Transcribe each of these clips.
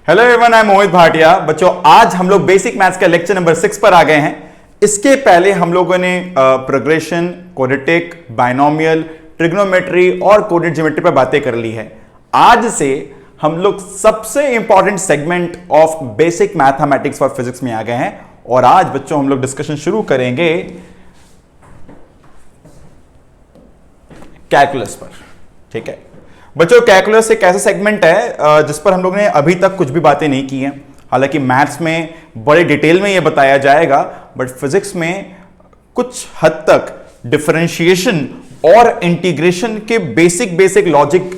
Hello everyone, I am मोहित भाटिया। बच्चों, आज हम लोग बेसिक मैथ्स का लेक्चर नंबर 6 पर आ गए हैं। इसके पहले हम लोगों ने प्रोग्रेशन, क्वाड्रेटिक, बाइनोमियल, ट्रिग्नोमेट्री और कोऑर्डिनेट ज्योमेट्री पर बातें कर ली है। आज से हम लोग सबसे important segment of basic mathematics for physics में आ गए हैं और आज बच्चों हम लोग डिस्कशन शुरू करेंगे कैलकुलस पर। ठीक है बच्चों, कैलकुलस एक ऐसा सेगमेंट है जिस पर हम लोग ने अभी तक कुछ भी बातें नहीं की हैं। हालांकि मैथ्स में बड़े डिटेल में यह बताया जाएगा, बट फिजिक्स में कुछ हद तक डिफरेंशिएशन और इंटीग्रेशन के बेसिक लॉजिक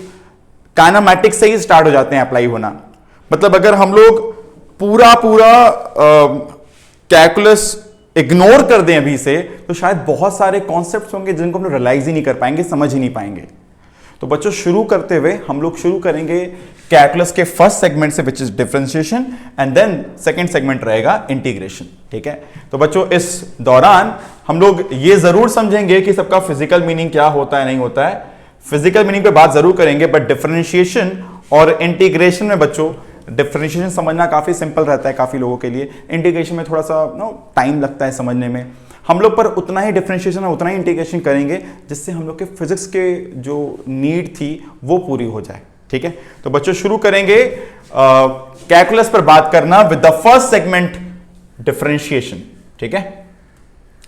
काइनेमैटिक्स से ही स्टार्ट हो जाते हैं अप्लाई होना। मतलब अगर हम लोग पूरा कैलकुलस इग्नोर कर दें अभी से, तो शायद बहुत सारे कॉन्सेप्ट्स होंगे जिनको हम लोग रियलाइज ही नहीं कर पाएंगे, समझ ही नहीं पाएंगे। तो बच्चों, शुरू करते हुए हम लोग शुरू करेंगे कैलकुलस के फर्स्ट सेगमेंट से, which is differentiation, and then second segment रहेगा इंटीग्रेशन। ठीक है, तो बच्चों इस दौरान हम लोग ये जरूर समझेंगे कि सबका फिजिकल मीनिंग क्या होता है, नहीं होता है। फिजिकल मीनिंग पे बात जरूर करेंगे, बट डिफरेंशिएशन और इंटीग्रेशन में बच्चों डिफरेंशिएशन समझना काफी सिंपल रहता है काफी लोगों के लिए। इंटीग्रेशन में थोड़ा सा टाइम लगता है समझने में। हम लोग पर उतना ही डिफरेंशिएशन और उतना ही इंटीग्रेशन करेंगे जिससे हम लोग के फिजिक्स के जो नीड थी वो पूरी हो जाए। ठीक है, तो बच्चों शुरू करेंगे कैलकुलस पर बात करना with the first segment, differentiation. ठीक है,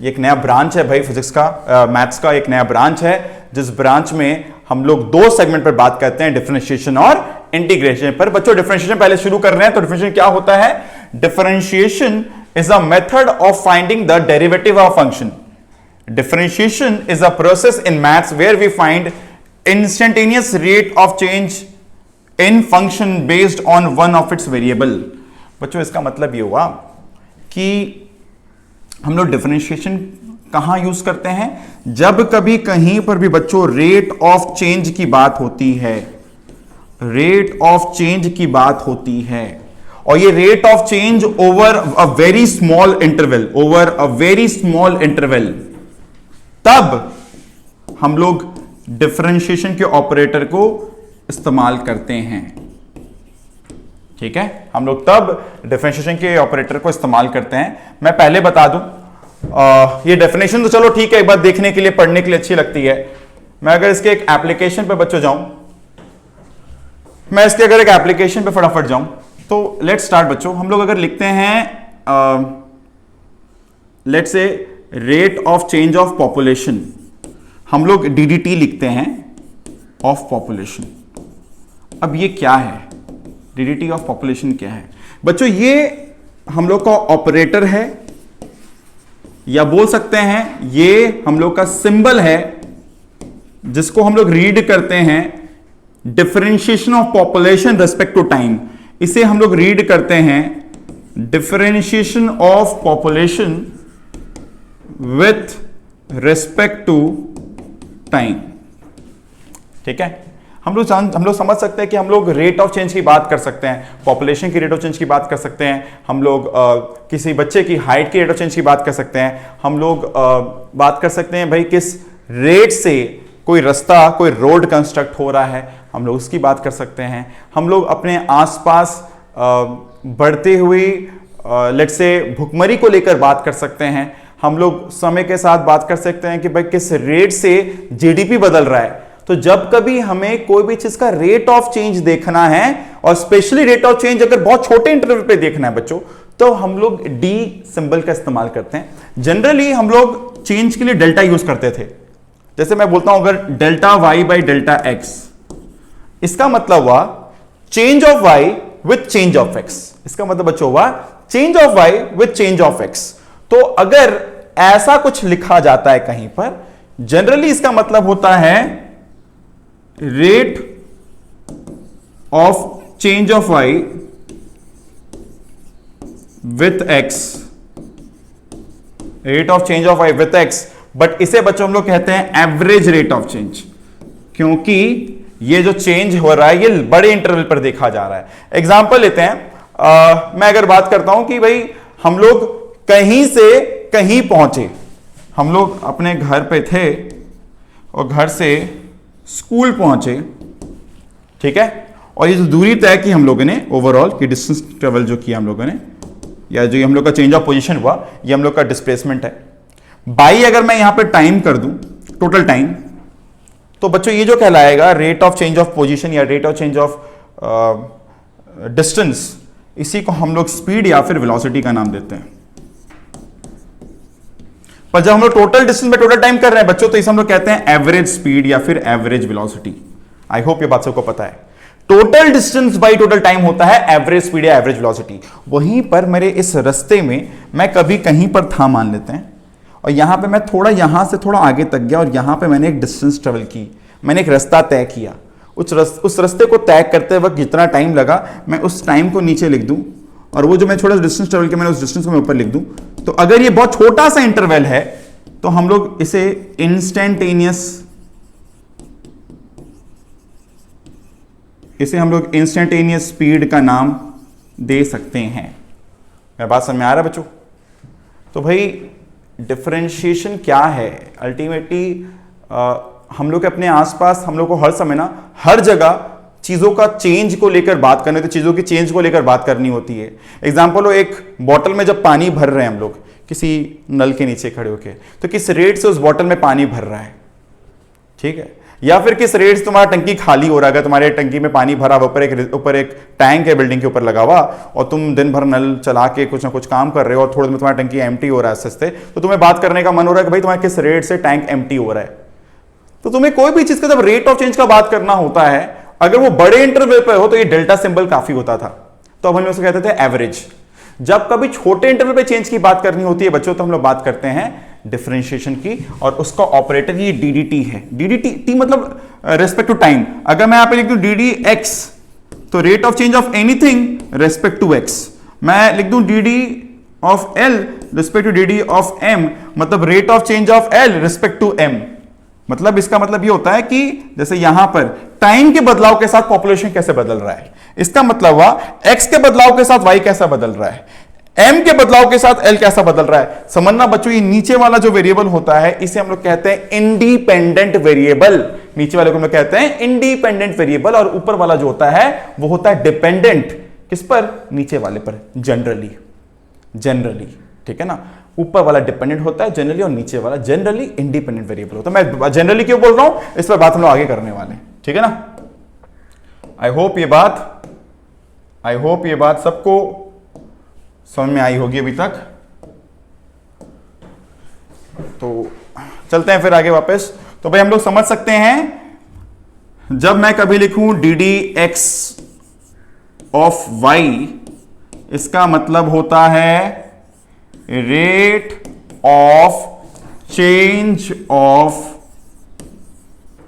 ये एक नया ब्रांच है भाई फिजिक्स का, मैथ्स का एक नया ब्रांच है, जिस ब्रांच में हम लोग दो सेगमेंट पर बात करते हैं, डिफरेंशिएशन और इंटीग्रेशन पर। बच्चों डिफरेंशिएशन पहले शुरू कर रहे हैं, तो डिफरेंशिएशन क्या होता है? Differentiation is a method of finding the derivative of function. Differentiation is a process in maths where we find instantaneous rate of change in function based on one of its variable. बच्चों इसका मतलब ये हुआ कि हम लोग differentiation कहां use करते हैं? जब कभी कहीं पर भी बच्चों रेट ऑफ चेंज की बात होती है, रेट ऑफ चेंज की बात होती है, और ये rate of change over a very small interval, over a very small interval, तब हम लोग डिफरेंशिएशन के ऑपरेटर को इस्तेमाल करते हैं। ठीक है, हम लोग तब डिफरेंशिएशन के ऑपरेटर को इस्तेमाल करते हैं। मैं पहले बता दूं, ये डेफिनेशन तो चलो ठीक है, एक बार देखने के लिए, पढ़ने के लिए अच्छी लगती है। मैं अगर इसके एक एप्लीकेशन पे बच्चों जाऊं, मैं इसके अगर एक एप्लीकेशन पे फटाफट जाऊं, तो लेट्स स्टार्ट बच्चों। हम लोग अगर लिखते हैं let's say rate of change of population, हम लोग डीडीटी लिखते हैं ऑफ पॉपुलेशन। अब ये क्या है? डीडीटी ऑफ पॉपुलेशन क्या है बच्चों? ये हम लोग का ऑपरेटर है, या बोल सकते हैं ये हम लोग का सिंबल है जिसको हम लोग रीड करते हैं differentiation of population respect to time. इसे हम लोग रीड करते हैं differentiation of population with respect to time. ठीक है, हम लोग समझ सकते हैं कि हम लोग रेट ऑफ चेंज की बात कर सकते हैं, पॉपुलेशन की रेट ऑफ चेंज की बात कर सकते हैं, हम लोग किसी बच्चे की हाइट की रेट ऑफ चेंज की बात कर सकते हैं, हम लोग बात कर सकते हैं भाई किस रेट से कोई रास्ता, कोई रोड कंस्ट्रक्ट हो रहा है, हम लोग उसकी बात कर सकते हैं। हम लोग अपने आसपास बढ़ते हुए लेट्स से भुखमरी को लेकर बात कर सकते हैं। हम लोग समय के साथ बात कर सकते हैं कि भाई किस रेट से जीडीपी बदल रहा है। तो जब कभी हमें कोई भी चीज का रेट ऑफ चेंज देखना है, और स्पेशली रेट ऑफ चेंज अगर बहुत छोटे इंटरवल पे देखना है बच्चों, तो हम लोग डी सिंबल का इस्तेमाल करते हैं। जनरली हम लोग चेंज के लिए डेल्टा यूज करते थे। जैसे मैं बोलता हूं अगर delta y by delta x, इसका मतलब हुआ change of y with change of x. इसका मतलब बच्चों हुआ change of y with change of x. तो अगर ऐसा कुछ लिखा जाता है कहीं पर, जनरली इसका मतलब होता है rate of change of y with x, rate of change of y with x. But इसे बच्चों हम लोग कहते हैं एवरेज रेट ऑफ चेंज, क्योंकि ये जो चेंज हो रहा है ये बड़े इंटरवल पर देखा जा रहा है। एग्जांपल लेते हैं, मैं अगर बात करता हूं कि भाई हम लोग कहीं से कहीं पहुंचे, हम लोग अपने घर पे थे और घर से स्कूल पहुंचे, ठीक है, और ये जो दूरी तय की हम लोगों ने ओवरऑल की डिस्टेंस ट्रेवल जो किया हम लोगों ने, या जो हम लोग का चेंज ऑफ पोजीशन हुआ, ये हम लोग का डिस्प्लेसमेंट है। बाई अगर मैं यहां पे टाइम कर दूं, टोटल टाइम, तो बच्चों ये जो कहलाएगा rate of change of position या rate of change of distance, इसी को हम लोग स्पीड या फिर वेलोसिटी का नाम देते हैं। पर जब हम लोग टोटल डिस्टेंस में टोटल टाइम कर रहे हैं बच्चों, तो इसे हम लोग कहते हैं एवरेज स्पीड या फिर एवरेज वेलोसिटी। आई होप ये बात सबको पता है। Total distance by total time होता है एवरेज स्पीड या एवरेज वेलोसिटी। वहीं पर मेरे इस रास्ते में मैं कभी कहीं पर था मान लेते हैं, और यहां पे मैं थोड़ा यहां से थोड़ा आगे तक गया और यहां पे मैंने एक डिस्टेंस ट्रेवल की, मैंने एक रास्ता तय किया। उस रास्ते को तय करते वक्त जितना टाइम लगा, मैं उस टाइम को नीचे लिख दूं, और वो जो मैं छोटा डिस्टेंस ट्रेवल किया मैंने उस डिस्टेंस को मैं ऊपर लिख दूं। तो अगर ये बहुत छोटा सा इंटरवल है तो हम लोग इसे इंस्टेंटेनियस स्पीड का नाम दे सकते हैं। मेरी बात समझ में आ रहा है बच्चों? तो भाई डिफरेंशिएशन क्या है? अल्टीमेटली हम लोग अपने आसपास हम लोग को हर समय ना, हर जगह चीजों का चेंज को लेकर बात करनी, तो चीजों की चेंज को लेकर बात करनी होती है। एग्जांपल हो, एक बॉटल में जब पानी भर रहे हैं हम लोग किसी नल के नीचे खड़े होकर, तो किस रेट से उस बॉटल में पानी भर रहा है, ठीक है? या फिर किस रेट से तुम्हारा टंकी खाली हो रहा है। अगर तुम्हारे टंकी में पानी भरा हुआ, ऊपर एक टैंक है बिल्डिंग के ऊपर लगा हुआ, और तुम दिन भर नल चला के कुछ ना कुछ काम कर रहे हो, और थोड़ी देर में तुम्हारा टंकी एम्प्टी हो रहा है सस्ते, तो तुम्हें बात करने का मन हो रहा है कि भाई तुम्हारे किस रेट से टैंक एम्प्टी हो रहा है। तो तुम्हें कोई भी चीज का जब रेट ऑफ चेंज का बात करना होता है, अगर वो बड़े इंटरवल पर हो तो ये डेल्टा सिंबल काफी होता था, तो अब हम उसे कहते थे एवरेज। जब कभी छोटे इंटरवल पे चेंज की बात करनी होती है बच्चों, तो हम लोग बात करते हैं डिफरेंशिएशन की, और उसका ऑपरेटर ये डीडीटी है। डीडीटी मतलब रेस्पेक्ट टू टाइम। अगर मैं यहां पे लिख दूं डी डी एक्स, तो rate of change of anything respect to x. मैं लिख दूं d d of L respect to d d of M, मतलब rate of change of L respect to M. मतलब इसका मतलब ये होता है कि जैसे यहां पर टाइम के बदलाव के साथ पॉपुलेशन कैसे बदल रहा है, इसका मतलब हुआ एक्स के बदलाव के साथ वाई कैसा बदल रहा है, एम के बदलाव के साथ एल कैसा बदल रहा है। समझना बच्चों, ये नीचे वाला जो वेरिएबल होता है इसे हम लोग कहते हैं इंडिपेंडेंट वेरिएबल। नीचे वाले को हम लोग कहते हैं इंडिपेंडेंट वेरिएबल, और ऊपर वाला जो होता है वो होता है डिपेंडेंट। किस पर? नीचे वाले पर। जनरली ठीक है ना, ऊपर वाला डिपेंडेंट होता है जनरली, और नीचे वाला जनरली इंडिपेंडेंट वेरिएबल होता है। मैं जनरली क्यों बोल रहा हूं, इस पर बात हम लोग आगे करने वाले हैं, ठीक है ना। आई होप ये बात सबको समझ में आई होगी अभी तक। तो चलते हैं फिर आगे वापस। तो भाई हम लोग समझ सकते हैं, जब मैं कभी लिखूं d d x of y, इसका मतलब होता है rate of change of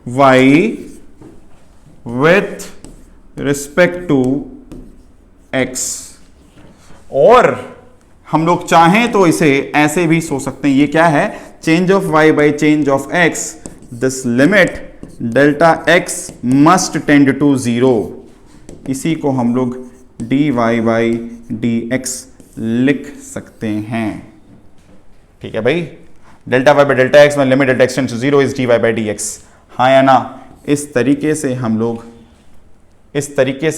y with respect to x. और हम लोग चाहें तो इसे ऐसे भी सोच सकते हैं, ये क्या है, change of y by change of x, this limit delta x must tend to zero. इसी को हम लोग d y by d x लिख सकते हैं, ठीक है भाई। Delta y by delta x में limit delta x tend to zero is d y by d x, हाँ या ना। इस तरीके से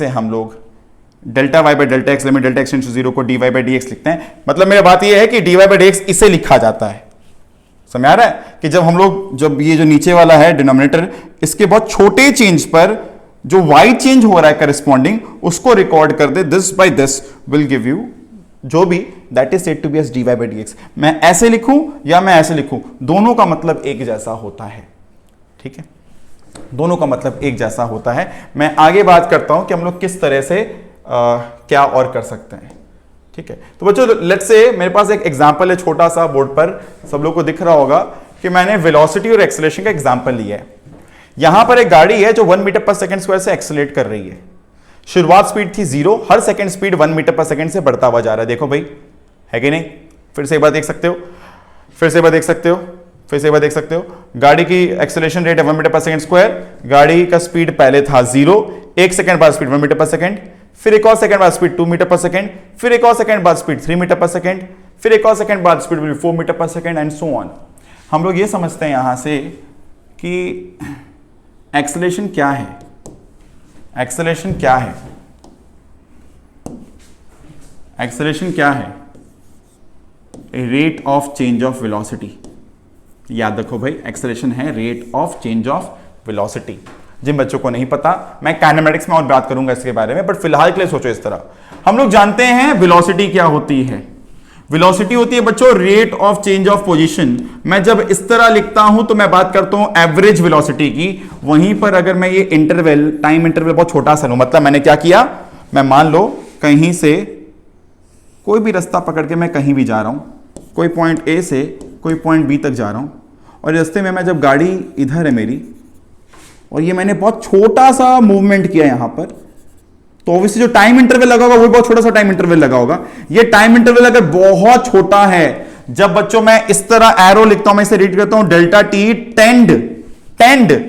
हम लोग delta y by delta x limit delta x tend to zero को d y by d x लिखते हैं। मतलब मेरी बात यह है कि d y by d x इसे लिखा जाता है। समझ आ रहा है कि जब ये जो नीचे वाला है डिनोमिनेटर, इसके बहुत छोटे चेंज पर जो y चेंज हो रहा है करस्पॉन्डिंग, उसको रिकॉर्ड कर दे, this by this will give you जो भी that is said to be as d y by d x. मैं ऐसे लिखूं या मैं ऐसे लिखूं, दोनों का मतलब एक जैसा होता है, ठीक है, दोनों का मतलब एक जैसा होता है। मैं आगे बात करता हूं कि हम लोग किस तरह से क्या और कर सकते हैं, ठीक है। तो बच्चों लेट्स से मेरे पास एक एग्जांपल है छोटा सा, बोर्ड पर सब लोग को दिख रहा होगा कि मैंने वेलोसिटी और एक्सेलरेशन का एग्जांपल लिया है। यहां पर एक गाड़ी है जो 1 मीटर पर सेकंड स्क्वायर से एक्सेलरेट कर रही है। शुरुआत स्पीड थी 0, हर सेकंड स्पीड 1 मीटर पर सेकंड से बढ़ता हुआ जा रहा है। देखो भाई, है कि नहीं? फिर से एक बार देख सकते हो, गाड़ी की एक्सेलरेशन रेट है 1 मीटर पर सेकंड स्क्वायर। गाड़ी का स्पीड पहले था 0, 1 सेकंड बाद स्पीड 1 मीटर पर सेकंड, फिर एक और सेकंड बाद स्पीड 2 मीटर पर सेकंड, फिर एक और सेकंड बाद स्पीड 3 मीटर पर सेकंड, फिर एक और सेकंड बाद स्पीड 4 मीटर पर सेकंड एंड सो ऑन। हम लोग ये समझते हैं यहां से कि एक्सेलरेशन क्या है। एक्सेलरेशन क्या है? एक्सेलरेशन क्या है? Rate of change of velocity. याद रखो भाई, एक्सेलरेशन है rate of change of velocity. जिन बच्चों को नहीं पता, मैं काइनेमेटिक्स में और बात करूंगा इसके बारे में, बट फिलहाल के लिए सोचो इस तरह। हम लोग जानते हैं वेलोसिटी क्या होती है। वेलोसिटी होती है बच्चों rate of change of position. मैं जब इस तरह लिखता हूं तो मैं बात करता हूं एवरेज वेलोसिटी की। वहीं पर अगर मैं ये इंटरवल, टाइम इंटरवल बहुत छोटा सा लूं, मतलब मैंने क्या किया, मैं मान लो कहीं से कोई भी रास्ता पकड़ के मैं कहीं भी जा रहा हूं, कोई पॉइंट ए से कोई पॉइंट बी तक जा रहा हूं, और रास्ते में मैं जब गाड़ी इधर है मेरी, और ये मैंने बहुत छोटा सा मूवमेंट किया यहां पर, तो ऑब्वियसली जो टाइम इंटरवल लगा होगा वो बहुत छोटा सा टाइम इंटरवल लगा होगा। ये टाइम इंटरवल अगर बहुत छोटा है, जब बच्चों मैं इस तरह एरो लिखता हूं, मैं इसे रीड करता हूं delta t tend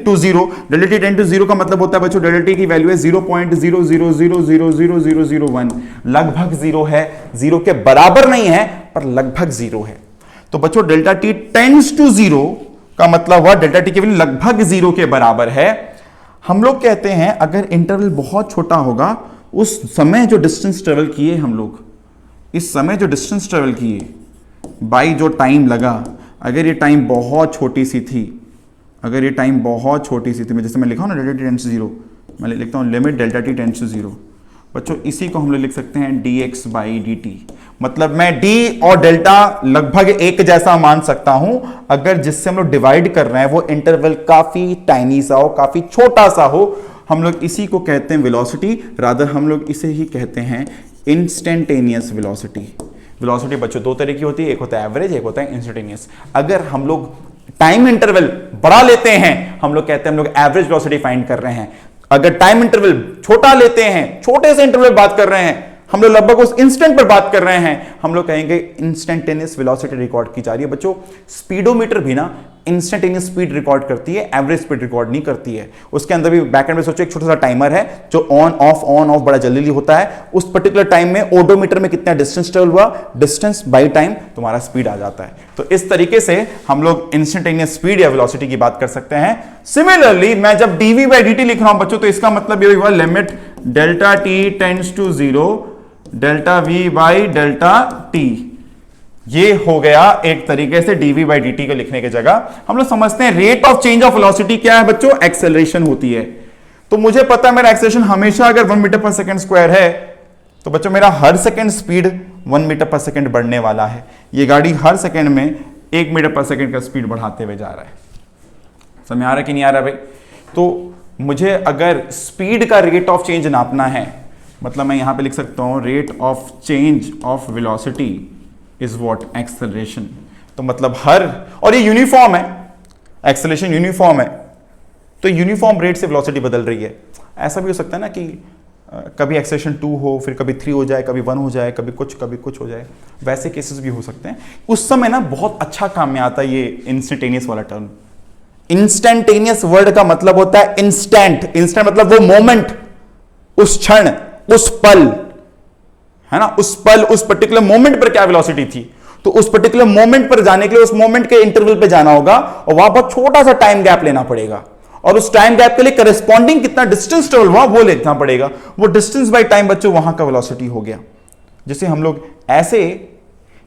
to zero. Delta t tend to zero का मतलब होता है बच्चों डेल्टा टी की वैल्यू है 0.00000001, लगभग जीरो है, जीरो के बराबर नहीं है पर लगभग जीरो है। तो बच्चों delta t tends to zero का मतलब हुआ डेल्टा टी की वैल्यू लगभग जीरो के बराबर है। हम लोग कहते हैं अगर इंटरवल बहुत छोटा होगा, उस समय जो डिस्टेंस ट्रेवल किए हम लोग, इस समय जो डिस्टेंस ट्रेवल किए बाई जो टाइम लगा, अगर ये टाइम बहुत छोटी सी थी, अगर ये टाइम बहुत छोटी सी थी, मैं जैसे मैं लिखा हूं ना delta t tends to zero, मैं लिखता हूं limit delta t tends to zero. बच्चों इसी को हम लोग लिख सकते हैं dx बाई dt। मतलब मैं d और डेल्टा लगभग एक जैसा मान सकता हूं अगर जिससे हम लोग डिवाइड कर रहे हैं वो इंटरवल काफी टाइनी सा हो, काफी छोटा सा हो। हम लोग इसी को कहते हैं वेलोसिटी, रादर हम लोग इसे ही कहते हैं इंस्टेंटेनियस वेलोसिटी। वेलोसिटी बच्चों दो तरह की होती है, एक होता है एवरेज, एक होता है इंस्टेंटेनियस। अगर हम लोग टाइम इंटरवल बढ़ा लेते हैं, हम लोग कहते हैं हम लोग एवरेज वेलोसिटी फाइंड कर रहे हैं। अगर टाइम इंटरवल छोटा लेते हैं, छोटे से इंटरवल बात कर रहे हैं, हम लोग लगभग उस इंस्टेंट पर बात कर रहे हैं, हम लोग कहेंगे इंस्टेंटेनियस वेलोसिटी रिकॉर्ड की जा रही है। बच्चों स्पीडोमीटर भी ना इंस्टेंटेनियस स्पीड रिकॉर्ड करती है, एवरेज स्पीड रिकॉर्ड नहीं करती है। उसके अंदर भी बैकएंड में सोचो एक छोटा सा टाइमर है जो ऑन ऑफ बड़ा जल्दी होता है। उस पर्टिकुलर टाइम में ओडोमीटर में कितना डिस्टेंस ट्रेवल हुआ, डिस्टेंस बाई टाइम तुम्हारा स्पीड आ जाता है। तो इस तरीके से हम लोग इंस्टेंटेनियस स्पीड या वेलोसिटी की बात कर सकते हैं। सिमिलरली मैं जब dv बाई dt लिख रहा हूं बच्चों, तो इसका मतलब ये हुआ limit delta t tends to zero delta v by delta t। ये हो गया एक तरीके से dv बाई dt को लिखने की जगह हम लोग समझते हैं rate of change of velocity क्या है बच्चों, एक्सेलरेशन होती है। तो मुझे पता है मेरा एक्सेलरेशन हमेशा अगर 1 मीटर पर सेकंड स्क्वायर है, तो बच्चों मेरा हर सेकंड स्पीड 1 मीटर पर सेकंड बढ़ने वाला है। ये गाड़ी हर सेकंड में 1 मीटर पर सेकंड का स्पीड बढ़ाते हुए जा रहा है। समझ आ रहा है कि नहीं आ रहा भाई? तो मुझे अगर स्पीड का रेट ऑफ चेंज नापना है, मतलब मैं यहां पे लिख सकता हूं rate of change of velocity is what, acceleration. तो मतलब हर, और ये यूनिफॉर्म है, एक्सेलरेशन यूनिफॉर्म है, तो यूनिफॉर्म रेट से वेलोसिटी बदल रही है। ऐसा भी हो सकता है ना कि कभी एक्सेलरेशन 2 हो, फिर कभी 3 हो जाए, कभी 1 हो जाए, कभी कुछ हो जाए। वैसे केसेस भी हो सकते हैं। उस समय ना बहुत अच्छा काम में आता है ये इंस्टेंटेनियस वाला टर्म। इंस्टेंटेनियस वर्ड का मतलब होता है इंस्टेंट। इंस्टेंट मतलब वो मोमेंट, उस क्षण, उस पल, है ना, उस पल, उस पर्टिकुलर मोमेंट पर क्या वेलोसिटी थी, तो उस पर्टिकुलर मोमेंट पर जाने के लिए उस मोमेंट के इंटरवल पे जाना होगा, और वहां बहुत छोटा सा टाइम गैप लेना पड़ेगा, और उस टाइम गैप के लिए करस्पॉन्डिंग कितना डिस्टेंस ट्रेवल हुआ वो लिखना पड़ेगा। वो डिस्टेंस बाय टाइम बच्चों वहां का वेलोसिटी हो गया, जिसे हम लोग ऐसे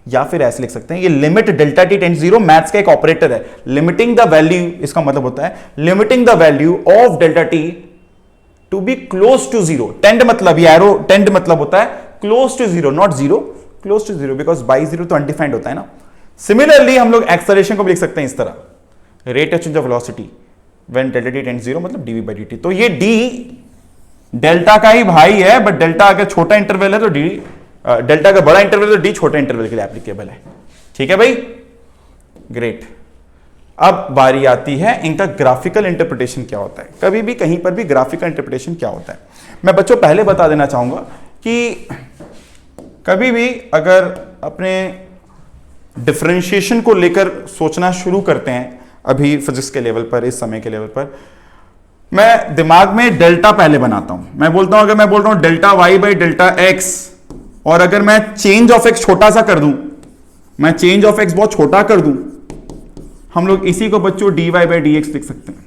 या फिर ऐसे लिख सकते हैं। ये limit delta t tends zero maths का एक ऑपरेटर है। लिमिटिंग द वैल्यू, इसका मतलब होता है limiting the value of delta t to be close to zero. Tend मतलब, ये एरो टेंड मतलब होता है close to zero, not zero, close to zero, because by zero तो अनडिफाइंड होता है ना। सिमिलरली हम लोग एक्सेलरेशन को भी लिख सकते हैं इस तरह, rate of change of velocity when delta t tends zero, मतलब dv बाई dt। तो ये d डेल्टा का ही भाई है, बट डेल्टा अगर छोटा इंटरवल है तो d, डेल्टा अगर बड़ा इंटरवल है तो d छोटे इंटरवल के लिए एप्लीकेबल है। ठीक है भाई, ग्रेट। अब बारी आती है इनका ग्राफिकल इंटरप्रिटेशन क्या होता है। कभी भी कहीं पर भी ग्राफिकल इंटरप्रिटेशन क्या होता है, मैं बच्चों पहले बता देना चाहूंगा कि कभी भी अगर अपने डिफरेंशिएशन को लेकर सोचना शुरू करते हैं, अभी फिजिक्स के लेवल पर, इस समय के लेवल पर, मैं दिमाग में डेल्टा पहले बनाता हूं। मैं बोलता हूं, अगर मैं बोल रहा हूं delta y by delta x, और अगर मैं चेंज ऑफ एक्स छोटा सा कर दूं, मैं चेंज ऑफ एक्स बहुत छोटा कर दूं, हम लोग इसी को बच्चों dy बाई डी एक्स लिख सकते हैं।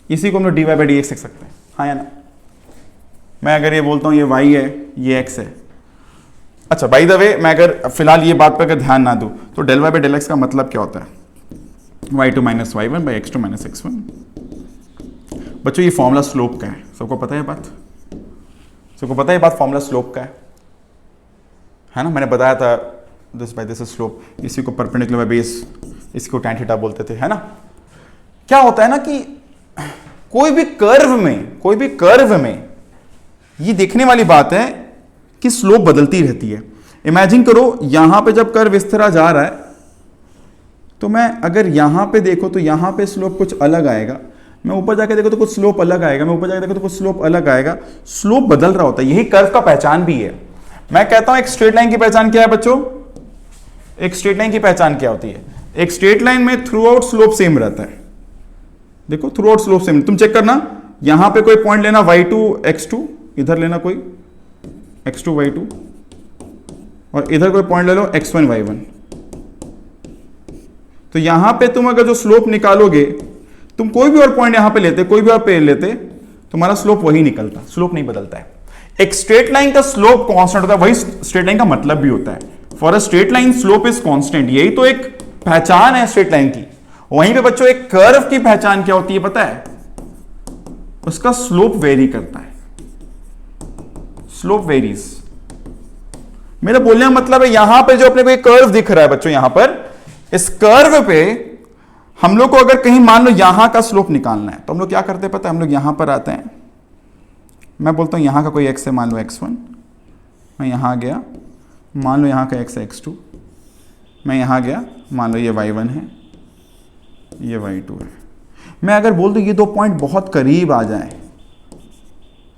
इसी को हम लोग dy बाई डी एक्स लिख सकते हैं। हाँ या ना? मैं अगर ये बोलता हूं ये y है, ये x है। अच्छा, बाय द वे, मैं अगर फिलहाल ये बात पर अगर ध्यान ना दूं तो del y by del x का मतलब क्या होता है? y2 minus y1 by x2 minus x1। बच्चों ये फॉर्मूला स्लोप का है, सबको पता है बात? सबको पता है बात फॉर्मूला स्लोप का है ना? मैंने बताया था दिस बाय दिस स्लोप, इसी को परपेंडिकुलर बाय बेस, इसको tan थीटा बोलते थे, है ना? क्या होता है ना कि कोई भी कर्व में ये देखने वाली बात है कि स्लोप बदलती रहती है। इमेजिन करो यहां पे जब कर्व इस तरह जा रहा है तो मैं अगर यहां पे देखो तो यहां पे स्लोप कुछ अलग आएगा, मैं ऊपर जाके देखो तो कुछ स्लोप अलग आएगा, मैं ऊपर जाके देखो तो कुछ स्लोप अलग आएगा। स्लोप बदल रहा होता है, यही कर्व का पहचान भी है। मैं कहता हूं एक स्ट्रेट लाइन की पहचान क्या है बच्चों? एक स्ट्रेट लाइन की पहचान क्या होती है? एक स्ट्रेट लाइन में थ्रू आउट स्लोप सेम रहता है। देखो थ्रू आउट स्लोप सेम, तुम चेक करना, यहां पे कोई पॉइंट लेना y2 x2, इधर लेना कोई x2 y2, और इधर कोई पॉइंट ले लो x1 y1। तो यहां पे तुम अगर जो स्लोप निकालोगे, तुम कोई भी और पॉइंट यहां पे लेते, कोई भी और पेड़ लेते, तुम्हारा स्लोप वही निकलता, स्लोप नहीं बदलता है। एक स्ट्रेट लाइन का स्लोप कांस्टेंट होता है, वही स्ट्रेट लाइन का मतलब भी होता है। For a straight line slope is constant, यही तो एक पहचान है स्ट्रेट लाइन की। वहीं पे बच्चों एक कर्व की पहचान क्या होती है पता है? उसका स्लोप वेरी करता है, स्लोप वेरीज। मेरा बोलने का मतलब है यहां पे जो अपने को एक कर्व दिख रहा है बच्चों, यहां पर इस कर्व पे हम लोग को अगर कहीं मान लो यहां का स्लोप निकालना है तो हम लोग क्या करते हैं पता है? हम लोग यहां पर आते हैं, मैं बोलता हूं यहां का कोई x है, मान लो x1, मैं यहां गया, मान लो यहां का x है x2, मैं यहां गया, मान लो ये y1 है, ये y2 है। मैं अगर बोल दूं ये दो पॉइंट बहुत करीब आ जाए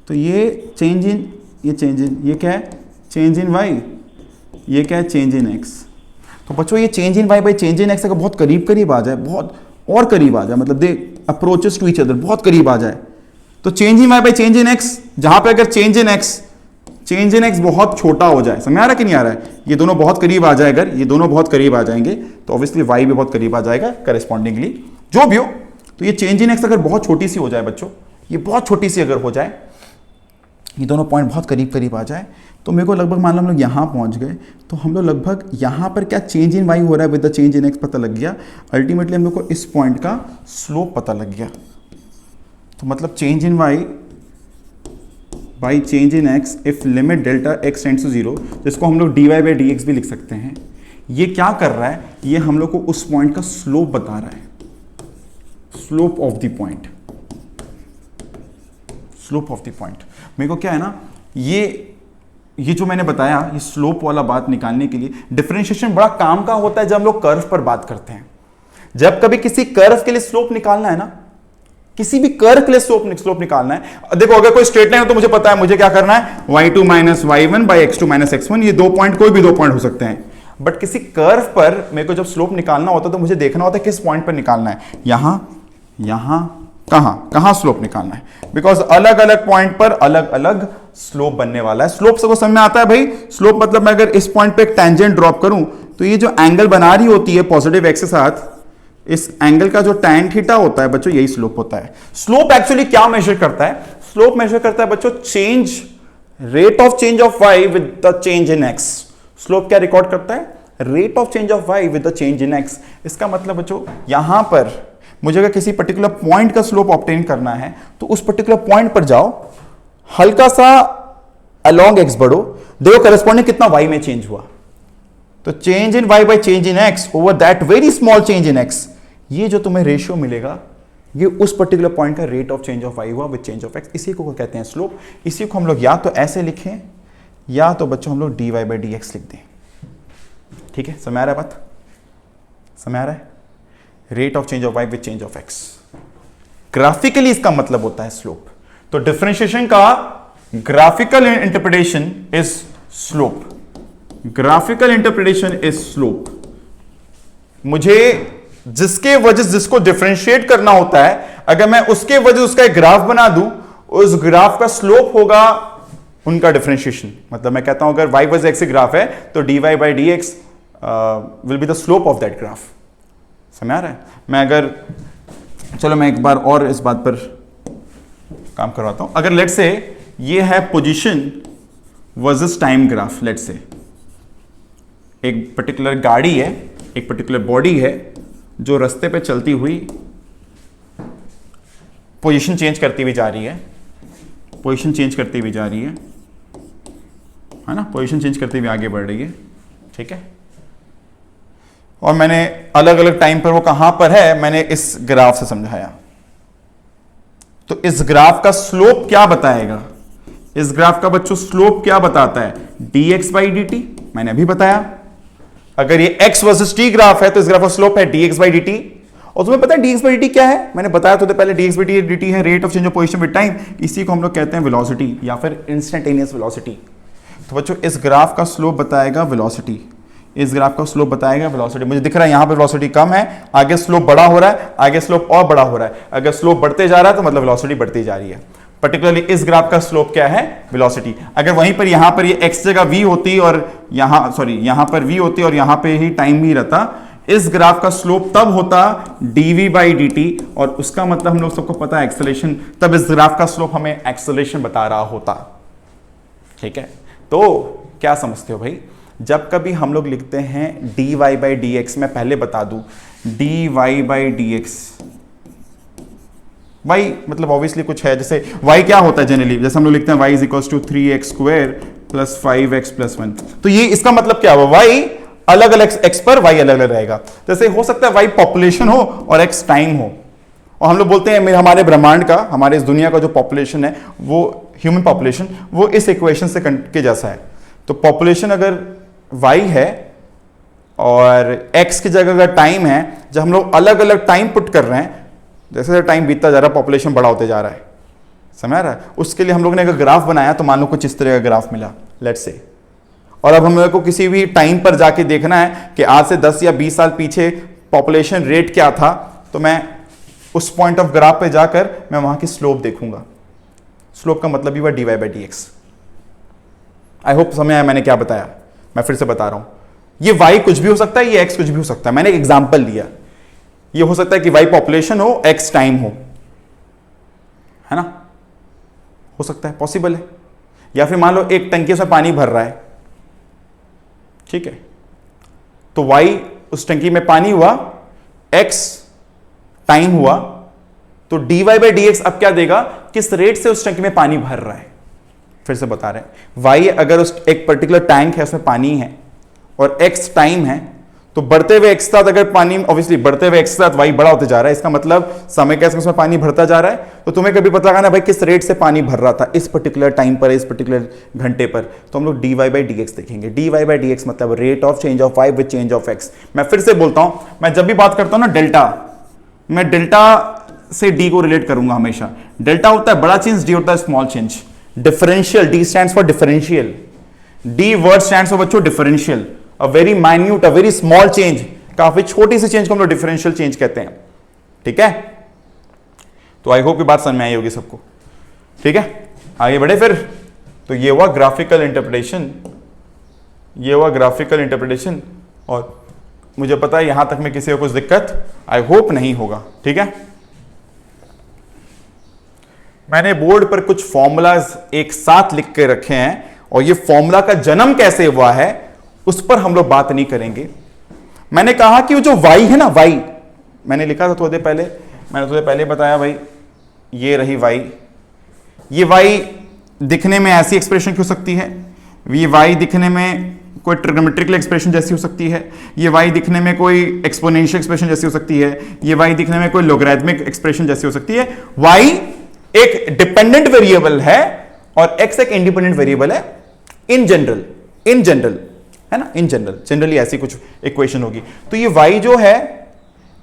तो ये चेंज इन, ये चेंज इन, ये क्या है? चेंज इन y, ये क्या है? Change in x। तो बच्चों ये change in y by change in x अगर बहुत करीब आ जाए, बहुत और करीब आ जाए, मतलब दे अप्रोचेस टू ईच अदर, बहुत करीब आ जाए, तो change in y by change in x, जहां पे अगर चेंज इन x बहुत छोटा हो जाए, समझ आ रहा है कि नहीं आ रहा है? ये दोनों बहुत करीब आ जाए, अगर ये दोनों बहुत करीब आ जाएंगे तो ऑब्वियसली y भी बहुत करीब आ जाएगा करेस्पॉन्डिंगली, जो भी हो। तो ये चेंज इन x अगर बहुत छोटी सी हो जाए बच्चों, ये बहुत छोटी सी अगर हो जाए, ये दोनों पॉइंट बहुत करीब आ जाए, तो मेरे को लगभग मान लो हम लोग यहाँ पहुँच गए, तो हम लोग लगभग यहाँ पर क्या चेंज इन y हो रहा है with the change in x पता लग गया। अल्टीमेटली हम लोग को इस पॉइंट का स्लोप पता लग गया। तो मतलब change in y by change in x if limit delta x tends to 0, जिसको हम लोग dy बाई dx भी लिख सकते हैं। ये क्या कर रहा है? ये हम लोग को उस पॉइंट का स्लोप बता रहा है, slope of the point, slope of the point. मेरे को क्या है ना, ये जो मैंने बताया, ये स्लोप वाला बात निकालने के लिए डिफरेंशिएशन बड़ा काम का होता है जब हम लोग कर्व पर बात करते हैं। जब कभी किसी कर्व के लिए स्लोप निकालना है ना, किसी भी कर्व के लिए स्लोप निकालना है, देखो अगर कोई स्ट्रेट लाइन हो तो मुझे पता है मुझे क्या करना है, y2 minus y1 by x2 minus x1, ये दो पॉइंट, कोई भी दो पॉइंट हो सकते हैं। बट किसी कर्व पर मेरे को जब स्लोप निकालना होता है तो मुझे देखना होता है किस पॉइंट पर निकालना है, यहां कहां स्लोप निकालना है, बिकॉज अलग अलग पॉइंट पर अलग अलग स्लोप बनने वाला है। स्लोप सबको समझ में आता है भाई? स्लोप मतलब मैं अगर इस पॉइंट पे एक टेंजेंट ड्रॉप करूं तो ये जो एंगल बना रही होती है पॉजिटिव एक्स के साथ, इस एंगल का जो tan थीटा होता है बच्चों, यही स्लोप होता है। स्लोप एक्चुअली क्या मेजर करता है? स्लोप मेजर करता है बच्चों change, rate of change of y with the change in x। Slope क्या रिकॉर्ड करता है? Rate of change of y with the change in x। इसका मतलब बच्चों यहां पर मुझे अगर किसी पर्टिकुलर पॉइंट का स्लोप ऑब्टेन करना है तो उस पर्टिकुलर पॉइंट पर जाओ, हल्का सा अलोंग x बढ़ो, देखो करस्पॉन्डिंग कितना y में चेंज हुआ। तो change in y by change in x over that very small change in x, ये जो तुम्हें रेशियो मिलेगा, ये उस पर्टिकुलर पॉइंट का rate of change of y हुआ विद चेंज ऑफ x, इसी को कहते हैं स्लोप। इसी को हम लोग या तो ऐसे लिखें या तो बच्चों हम लोग dy बाई dx लिख दें। ठीक है, समझ आ रहा है बात? समझ आ रहा है? Rate of change of y with change of x, graphically इसका मतलब होता है स्लोप। तो डिफरेंशिएशन का graphical interpretation is slope, graphical interpretation is slope. मुझे जिसके वजह जिसको डिफरेंशिएट करना होता है, अगर मैं उसके वजह उसका एक ग्राफ बना दूं, उस ग्राफ का स्लोप होगा उनका डिफरेंशिएशन। मतलब मैं कहता हूं अगर y वर्सेस x ग्राफ है तो dy by dx will be the slope of that graph. समझ आ रहा है? मैं अगर, चलो मैं एक बार और इस बात पर काम करवाता हूं। अगर लेट से ये है position versus time graph, let say एक पर्टिकुलर गाड़ी है, एक पर्टिकुलर बॉडी है जो रास्ते पे चलती हुई पोजीशन चेंज करती हुई जा रही है, पोजीशन चेंज करती हुई जा रही है ना, पोजीशन चेंज करती हुई आगे बढ़ रही है, ठीक है। और मैंने अलग अलग टाइम पर वो कहां पर है मैंने इस ग्राफ से समझाया। तो इस ग्राफ का स्लोप क्या बताएगा, इस ग्राफ का बच्चों स्लोप क्या बताता है, dx बाई dt, मैंने अभी बताया। अगर ये x वर्सेस t ग्राफ है तो इस ग्राफ का स्लोप है dx बाई dt। और तुम्हें पता है dx बाई dt क्या है, मैंने बताया तो पहले dx बाई dt है rate of change of position with time, इसी को हम लोग कहते हैं वेलोसिटी या फिर इंस्टेंटेनियस वेलोसिटी। तो बच्चों इस ग्राफ का स्लोप बताएगा वेलोसिटी, इस ग्राफ का स्लोप बताएगा वेलोसिटी। मुझे दिख रहा है यहां पे वेलोसिटी कम है, आगे स्लोप बड़ा हो रहा है, आगे स्लोप और बड़ा हो रहा है। अगर स्लोप बढ़ते जा रहा है तो मतलब वेलोसिटी बढ़ती जा रही है। पर्टिकुलरली इस ग्राफ का स्लोप क्या है, वेलोसिटी। अगर वहीं पर यहां पर ये x जगह v होती और यहां पर v होती और यहां पे ही टाइम भी रहता, इस ग्राफ का स्लोप तब होता dv बाई dt, और उसका मतलब हम लोग सबको पता है एक्सेलरेशन, तब इस ग्राफ का स्लोप हमें एक्सेलरेशन बता रहा होता, ठीक है। तो क्या समझते हो भाई, जब कभी हम लोग लिखते हैं dy बाई dx, मैं पहले बता दूं dy बाई dx, y मतलब ऑब्वियसली कुछ है, जैसे y क्या होता है जनरली, जैसे हम लोग लिखते हैं y is equals to 3x square plus 5x plus 1। तो ये इसका मतलब क्या हुआ, y अलग अलग x पर y अलग अलग रहेगा। जैसे हो सकता है y पॉपुलेशन हो और x टाइम हो, और हम लोग बोलते हैं हमारे ब्रह्मांड का, हमारे इस दुनिया का जो पॉपुलेशन है वो ह्यूमन पॉपुलेशन, वो इस इक्वेशन से के जैसा है। तो पॉपुलेशन अगर y है और x की जगह अगर टाइम है, जब हम लोग अलग अलग टाइम पुट कर रहे हैं, जैसे टाइम बीतता जा रहा है पॉपुलेशन बड़ा होते जा रहा है, समझ रहा है। उसके लिए हम लोग ने अगर ग्राफ बनाया तो मान लो कुछ इस तरह का ग्राफ मिला, लेट्स से। और अब हम लोग को किसी भी टाइम पर जाके देखना है कि आज से 10 या 20 साल पीछे पॉपुलेशन रेट क्या था, तो मैं उस पॉइंट ऑफ ग्राफ पे जाकर मैं वहां की स्लोप देखूंगा। स्लोप का मतलब ही हुआ dy by dx। I hope समझ आया मैंने क्या बताया, मैं फिर से बता रहा हूं। ये y कुछ भी हो सकता है, ये x कुछ भी हो सकता है, मैंने एक एग्जांपल दिया। ये हो सकता है कि y पॉपुलेशन हो, x टाइम हो, है ना, हो सकता है, पॉसिबल है। या फिर मान लो एक टंकी से पानी भर रहा है, ठीक है, तो y उस टंकी में पानी हुआ, x टाइम हुआ, तो dy बाई dx अब क्या देगा, किस रेट से उस टंकी में पानी भर रहा है। फिर से बता रहे हैं, y अगर उस एक पर्टिकुलर टैंक है उसमें पानी है और x टाइम है, तो बढ़ते हुए x साथ अगर पानी, ऑब्वियसली बढ़ते हुए x साथ y बड़ा होते जा रहा है, इसका मतलब समय के साथ उसमें पानी भरता जा रहा है। तो तुम्हें कभी पता लगाना भाई किस रेट से पानी भर रहा था इस पर्टिकुलर टाइम पर, इस पर्टिकुलर घंटे पर, तो हम लोग dy बाई dx देखेंगे। dy बाई dx मतलब rate of change of y with change of x। मैं फिर से बोलता हूं, मैं जब भी बात करता हूं ना डेल्टा, मैं डेल्टा से d को रिलेट करूंगा हमेशा। डेल्टा होता है बड़ा चेंज, d होता है small change. Differential, d stands for differential, d word stands for बच्चों differential. A very minute, a very small change, काफी छोटी सी चेंज को हम लोग डिफरेंशियल चेंज कहते हैं, ठीक है। तो आई होप की बात समझ में आई होगी सबको, ठीक है। आगे बढ़े फिर। तो ये हुआ ग्राफिकल इंटरप्रिटेशन, ये हुआ ग्राफिकल इंटरप्रिटेशन, और मुझे पता है यहां तक में किसी को कुछ दिक्कत आई होप नहीं होगा, ठीक है। मैंने बोर्ड पर कुछ फॉर्मूलाज एक साथ लिख के रखे हैं, और ये फॉर्मूला का जन्म कैसे हुआ है उस पर हम लोग बात नहीं करेंगे। मैंने कहा कि वो जो y है ना, y मैंने लिखा था थोड़ी देर पहले, मैंने थोड़ी पहले बताया भाई ये रही y, ये y दिखने में ऐसी एक्सप्रेशन क्यों सकती है, ये y दिखने में कोई ट्रिग्नोमेट्रिकल एक्सप्रेशन जैसी हो सकती है, ये y दिखने में कोई एक्सपोनेंशियल एक्सप्रेशन जैसी हो सकती है, ये y दिखने में कोई लॉगरिथमिक एक्सप्रेशन जैसी हो सकती है। y एक डिपेंडेंट वेरिएबल है और x एक इंडिपेंडेंट वेरिएबल है इन जनरल, है ना, इन जनरली ऐसी कुछ इक्वेशन होगी। तो ये y जो है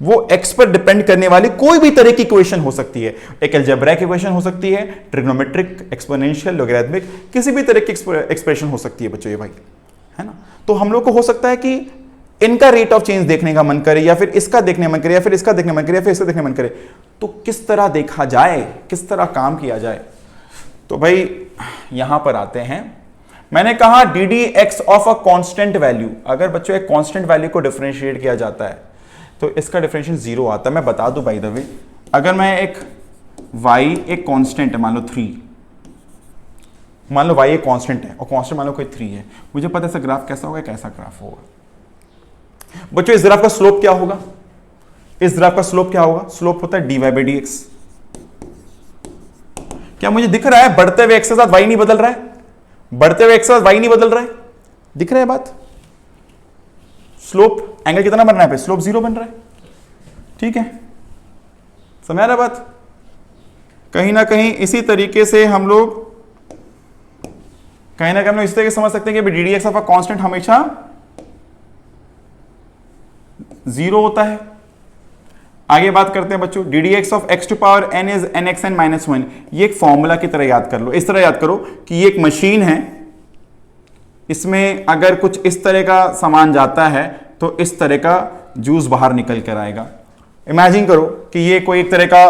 वो x पर डिपेंड करने वाली कोई भी तरह की इक्वेशन हो सकती है। एक अलजेब्राइक इक्वेशन हो सकती है, ट्रिग्नोमेट्रिक, एक्सपोनेंशियल, लॉगरिथमिक, किसी भी तरह की एक्सप्रेशन हो सकती है बच्चों ये भाई, है ना। तो हम लोग को हो सकता है कि इनका रेट ऑफ चेंज देखने का मन करे, या फिर इसका देखने मन करे, या फिर इसका देखने मन करे, या फिर इसका देखने मन करे। तो किस तरह देखा जाए, किस तरह काम किया जाए, तो भाई यहां पर आते हैं। मैंने कहा D d x of a constant value, अगर बच्चों एक कांस्टेंट वैल्यू को डिफरेंशिएट किया जाता है तो इसका डिफरेंशिएशन जीरो आता है। मैं बता दूं बाय द वे, अगर मैं एक y एक कांस्टेंट है, मान लो 3, मान लो y एक कांस्टेंट है और कांस्टेंट मान लो कोई 3 है, मुझे पता है इसका ग्राफ कैसा होगा, कैसा ग्राफ होगा। बच्चों इस ग्राफ का स्लोप क्या होगा, इस ग्राफ का स्लोप क्या होगा, स्लोप होता है dy बाई डी एक्स। क्या मुझे दिख रहा है बढ़ते हुए x के साथ y नहीं बदल रहा है, बढ़ते हुए x के साथ y नहीं बदल रहा है, दिख रहा है बात। स्लोप एंगल कितना बन रहा है पे, स्लोप 0 बन रहा है, ठीक है, समझ आ रहा है बात। कहीं ना कहीं इसी तरीके से हम लोग इस तरीके समझ सकते हैं कि d d x of a constant हमेशा 0 होता है। आगे बात करते हैं बच्चों, d d x of x to power n is n x n minus 1। ये एक फॉर्मूला की तरह याद कर लो, इस तरह याद करो कि ये एक मशीन है, इसमें अगर कुछ इस तरह का सामान जाता है तो इस तरह का जूस बाहर निकल कर आएगा। इमेजिन करो कि ये कोई एक तरह का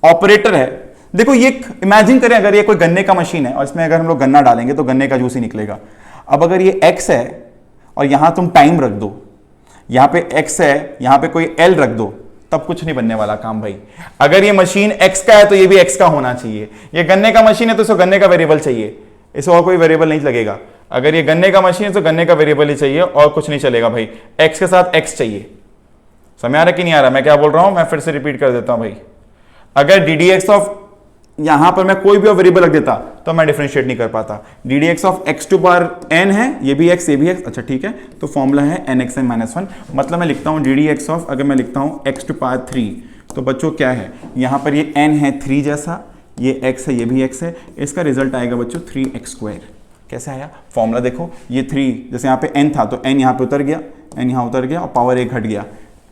ऑपरेटर है। देखो ये इमेजिन करें अगर ये कोई गन्ने का मशीन है और इसमें अगर हम लोग गन्ना डालेंगे तो गन्ने का जूस ही निकलेगा। अब अगर ये x है और यहां तुम टाइम रख दो, यहां पे x है, यहां पे कोई l रख दो, तब कुछ नहीं बनने वाला काम भाई। अगर ये मशीन x का है तो ये भी x का होना चाहिए। ये गन्ने का मशीन है तो इसको गन्ने का वेरिएबल चाहिए, इसे और कोई वेरिएबल नहीं लगेगा। अगर ये गन्ने का मशीन है तो गन्ने का वेरिएबल ही चाहिए और कुछ नहीं चलेगा भाई, x के साथ x चाहिए। समझ आ रहा कि नहीं आ रहा मैं क्या बोल रहा हूं, मैं फिर से रिपीट कर देता हूं भाई। अगर डी डी एक्स ऑफ, यहां पर मैं कोई भी वेरिएबल रख देता तो मैं डिफरेंशिएट नहीं कर पाता। D d x of x to power n है, ये भी एक्स ये भी एक्स, अच्छा ठीक है, तो फॉर्मूला है एन एक्स एन माइनस 1। मतलब मैं लिखता हूं डी डी एक्स ऑफ, अगर मैं लिखता हूं एक्स टू पावर 3, तो बच्चों क्या है, यहां पर ये एन है 3 जैसा, ये एक्स है ये भी एक्स है, इसका रिजल्ट आएगा बच्चों 3x²। कैसे आया फॉर्मूला देखो, ये 3 जैसे यहाँ पे n था तो n यहाँ पे उतर गया, n यहाँ उतर गया और पावर 1 घट गया,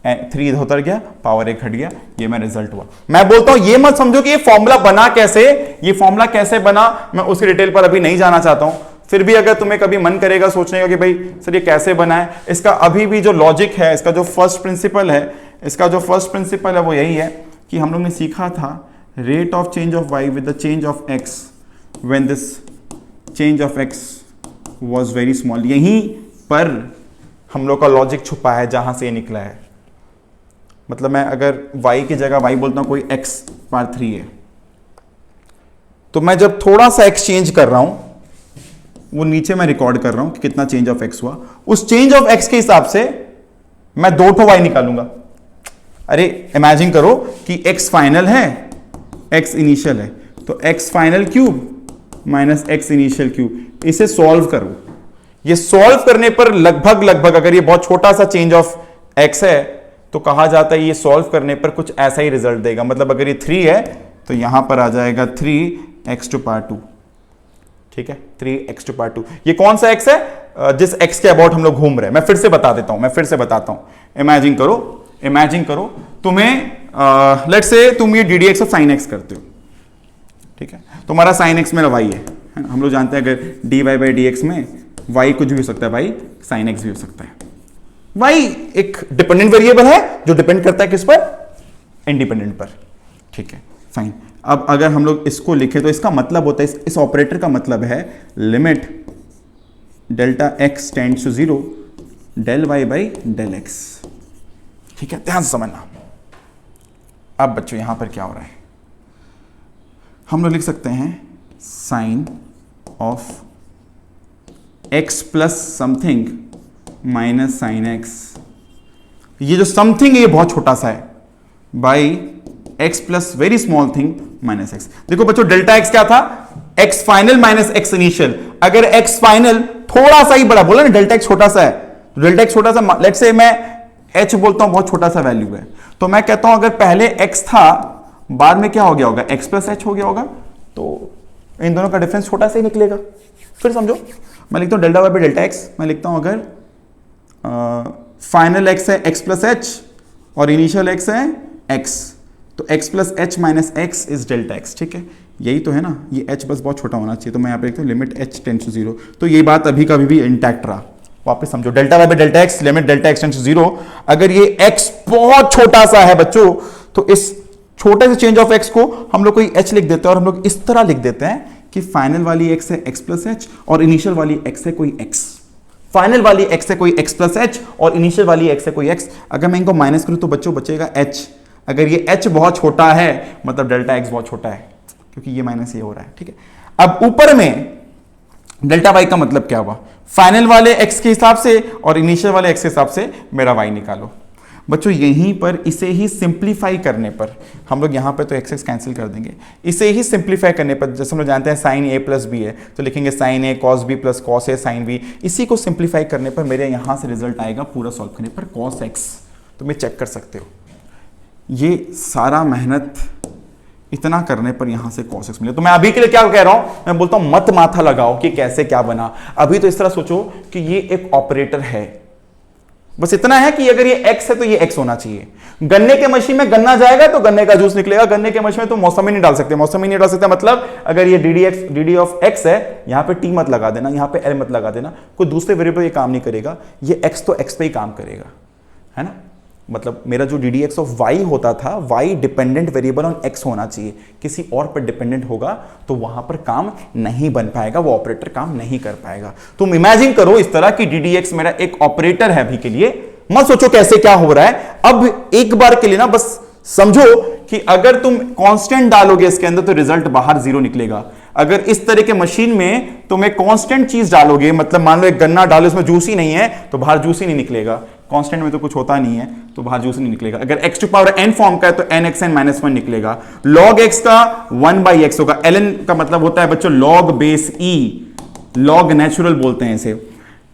3 इधर उतर गया, पावर 1 घट गया, ये मेरा रिजल्ट हुआ। मैं बोलता हूं ये मत समझो कि ये फॉर्मूला बना कैसे, ये फॉर्मूला कैसे बना मैं उसकी डिटेल पर अभी नहीं जाना चाहता हूं। फिर भी अगर तुम्हें कभी मन करेगा सोचने का कि भाई सर ये कैसे बना है, इसका अभी भी जो लॉजिक है, इसका जो फर्स्ट प्रिंसिपल है, इसका जो फर्स्ट प्रिंसिपल है वो यही है कि हम लोग ने सीखा था rate of change of y with the change of x when this change of x was very small. यहीं पर हम लोग का लॉजिक छुपा है जहां से ये निकला है। मतलब मैं अगर y की जगह y बोलता हूं कोई x पावर 3 है, तो मैं जब थोड़ा सा x चेंज कर रहा हूं, वो नीचे मैं रिकॉर्ड कर रहा हूं कि कितना चेंज ऑफ x हुआ, उस चेंज ऑफ x के हिसाब से मैं 2 ठो y निकालूंगा। अरे इमेजिन करो कि x फाइनल है, x इनिशियल है, तो x final cube minus x initial cube, इसे सॉल्व करो। ये सॉल्व करने पर लगभग अगर ये बहुत छोटा सा चेंज ऑफ x है तो कहा जाता है ये सॉल्व करने पर कुछ ऐसा ही रिजल्ट देगा। मतलब अगर ये 3 है तो यहां पर आ जाएगा 3x टू पावर 2, ठीक है, 3x टू पावर 2। ये कौन सा x है जिस x के अबाउट हम लोग घूम रहे हैं, मैं फिर से बता देता हूं, मैं फिर से बताता हूं। इमेजिन करो तुम्हें लेट्स से तुम ये D d x of sine x करते हो, ठीक है, तुम्हारा साइन एक्स मेरा y है। हम लोग जानते हैं अगर d y by d x में y कुछ भी हो सकता है भाई, साइन एक्स भी हो सकता है। y एक डिपेंडेंट वेरिएबल है जो डिपेंड करता है किस पर, इंडिपेंडेंट पर, ठीक है, फाइन। अब अगर हम लोग इसको लिखे तो इसका मतलब होता है, इस ऑपरेटर का मतलब है limit delta x tends to 0 del y by del x, ठीक है, ध्यान से समझना। अब बच्चों यहां पर क्या हो रहा है, हम लोग लिख सकते हैं sine of x plus something minus sine x. ये जो समथिंग है ये बहुत छोटा सा है, by x plus very small thing minus x. देखो बच्चों डेल्टा x क्या था, x final minus x initial. अगर x फाइनल थोड़ा सा ही बड़ा, बोला ना डेल्टा x छोटा सा है, तो डेल्टा x छोटा सा, लेट्स से मैं h बोलता हूं बहुत छोटा सा वैल्यू है, तो मैं कहता हूं अगर पहले x था बाद में क्या हो गया होगा, x प्लस h हो गया होगा, तो इन दोनों का डिफरेंस छोटा सा ही निकलेगा। फिर समझो, मैं लिखता हूं delta y by delta x, मैं लिखता हूं अगर फाइनल x है x प्लस h और इनिशियल x है x, तो x plus h minus x is delta x, ठीक है, यही तो है ना। ये h बस बहुत छोटा होना चाहिए, तो मैं यहाँ पे लिखता हूँ लिमिट h टेंड्स टू 0, तो ये बात अभी का भी इंटैक्ट रहा। वापस समझो, delta y by delta x limit delta x tends to 0, अगर ये x बहुत छोटा सा है बच्चों, तो इस छोटे से चेंज ऑफ x को हम लोग कोई h लिख देते हैं और हम लोग इस तरह लिख देते हैं कि फाइनल वाली x है x प्लस h और इनिशियल वाली x है कोई x। फाइनल वाली x है कोई x प्लस h और इनिशियल वाली x है कोई x। अगर मैं इनको माइनस करूं तो बच्चों बचेगा h, अगर ये h बहुत छोटा है मतलब डेल्टा x बहुत छोटा है, क्योंकि ये माइनस ये हो रहा है, ठीक है। अब ऊपर में डेल्टा y का मतलब क्या हुआ, फाइनल वाले x के हिसाब से और इनिशियल वाले x के हिसाब से मेरा y निकालो। बच्चों यहीं पर इसे ही सिंप्लीफाई करने पर हम लोग यहाँ पे तो x कैंसिल कर देंगे, इसे ही सिंप्लीफाई करने पर जैसे हम लोग जानते हैं साइन a प्लस बी है तो लिखेंगे sine a cos b plus cos a sine b। इसी को सिंप्लीफाई करने पर मेरे यहाँ से रिजल्ट आएगा पूरा सॉल्व करने पर कॉस x। तो मैं चेक कर सकते हो, ये सारा मेहनत इतना करने पर यहां से cos x मिले। तो मैं अभी के लिए क्या कह रहा हूं, मैं बोलता हूं मत माथा लगाओ कि कैसे क्या बना, अभी तो इस तरह सोचो कि ये एक ऑपरेटर है, बस इतना है कि अगर ये x है तो ये x होना चाहिए। गन्ने के मशीन में गन्ना जाएगा तो गन्ने का जूस निकलेगा, गन्ने के मशीन में तो मौसमी नहीं डाल सकते, मौसमी नहीं डाल सकते मतलब अगर ये डी ऑफ x है, यहां पे t मत लगा देना, यहां पे l मत लगा देना, कोई दूसरे वेरिएबल ये काम नहीं करेगा, ये x तो x पे ही काम करेगा, है ना। मतलब मेरा जो डी एक्स ऑफ y होता था, y dependent variable on x होना चाहिए, किसी और पर डिपेंडेंट होगा तो वहां पर काम नहीं बन पाएगा, वो ऑपरेटर काम नहीं कर पाएगा। तुम इमेजिन करो इस तरह कि डी एक्स मेरा एक ऑपरेटर है, अभी के लिए मत सोचो कैसे क्या हो रहा है, अब एक बार के लिए ना बस समझो कि अगर तुम कांस्टेंट डालोगे इसके अंदर तो रिजल्ट बाहर जीरो निकलेगा। अगर इस तरह के मशीन में तुम एक कांस्टेंट चीज डालोगे, मतलब मान लो एक गन्ना डालो इसमें जूस ही नहीं है तो बाहर जूस ही नहीं निकलेगा, कांस्टेंट में तो कुछ होता नहीं है तो बाहर जूस नहीं निकलेगा। अगर x to power n form का है तो nxn माइनस 1 निकलेगा, log x का 1/x होगा, ln का मतलब होता है बच्चों log base e, log natural बोलते हैं इसे।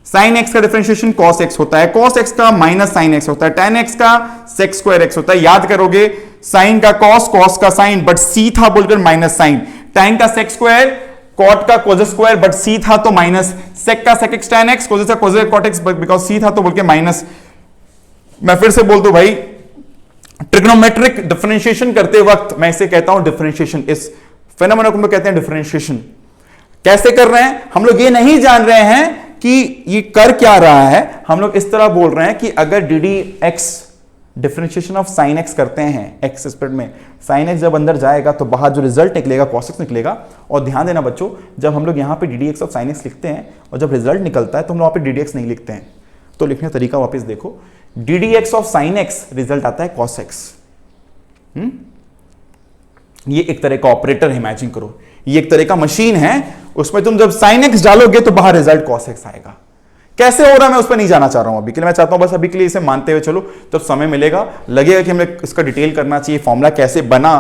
sin x का डिफरेंशिएशन cos x होता है, cos x का माइनस sin x होता है, tan x का sec स्क्वायर x होता है। याद करोगे sin का cos, cos का sin, बट c था बोलकर माइनस sin, tan का sec स्क्वायर, cot का cos स्क्वायर, बट c था तो माइनस, sec का sec x tan x, cos का cos cot x, because c था तो बोल के माइनस। मैं फिर से बोल दूं भाई, ट्रिग्नोमेट्रिक डिफरेंशिएशन करते वक्त मैं इसे कहता हूं डिफरेंशिएशन, इस फेनोमेनन को कहते हैं डिफरेंशिएशन। कैसे कर रहे हैं हम लोग, ये नहीं जान रहे हैं कि ये कर क्या रहा है, हम लोग इस तरह बोल रहे हैं कि अगर D d x differentiation of sine x करते हैं एक्स स्प्रेड में, साइन एक्स जब अंदर जाएगा तो बाहर जो रिजल्ट निकलेगा कॉस एक्स निकलेगा। और ध्यान देना बच्चों, जब हम लोग यहाँ पे D d x of sine x लिखते हैं और जब रिजल्ट निकलता है तो हम लोग वहाँ पे डी डी एक्स नहीं लिखते हैं, तो लिखने का तरीका वापस देखो, D d x of sine x result आता है कॉस एक्स। ये एक तरह का ऑपरेटर है, इमेजिन करो ये एक तरह का मशीन है, उसमें तुम जब साइन एक्स डालोगे तो बाहर रिजल्ट कॉस एक्स आएगा। कैसे हो रहा है मैं उस पर नहीं जाना चाह रहा हूं अभी के लिए, मैं चाहता हूं बस अभी के लिए इसे मानते हुए चलो, जब समय मिलेगा लगेगा कि हमें इसका डिटेल करना चाहिए, फॉर्मूला कैसे बना,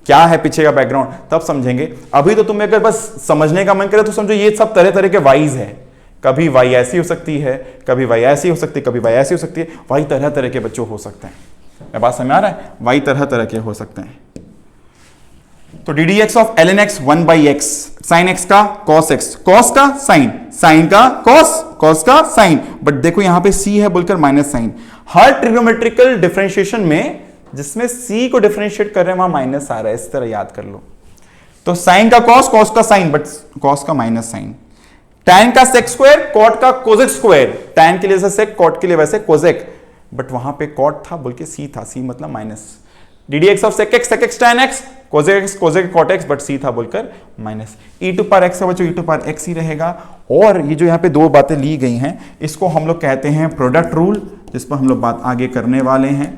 क्या है पीछे का बैकग्राउंड, तब समझेंगे। अभी तो तुम्हें अगर बस समझने का मन करे तो समझो ये सब तरह तरह के वाइज है, कभी वाई ऐसी हो सकती है, कभी वाई ऐसी हो सकती है, कभी वाई ऐसी हो सकती है, वाई तरह तरह के बच्चों हो सकते हैं। मेरी बात समझ आ रहा है, वाई तरह तरह के हो सकते हैं। तो d d x of l n x 1/x, sine x का कॉस एक्स, कॉस का साइन, साइन का कॉस, कॉस का साइन, बट देखो यहां पे c है बोलकर माइनस साइन। हर ट्रिग्नोमेट्रिकल डिफरेंशिएशन में जिसमें c को डिफरेंशिएट कर रहे हैं वहां माइनस आ रहा है, इस तरह याद कर लो। तो साइन का कॉस, कॉस का साइन, बट कॉस का माइनस साइन। tan का sec स्क्वायर, cot का cosec स्क्वायर, tan के लिए जैसे sec, cot के लिए वैसे cosec, बट वहां पे cot था बोल के c था, c मतलब minus. D d x of sec x tan x, cosec x cot x, but c था बोलकर minus. e to power x का बच्चों e टू पावर x ही रहेगा। और ये जो यहाँ पे दो बातें ली गई हैं इसको हम लोग कहते हैं प्रोडक्ट रूल, जिस पर हम लोग बात आगे करने वाले हैं,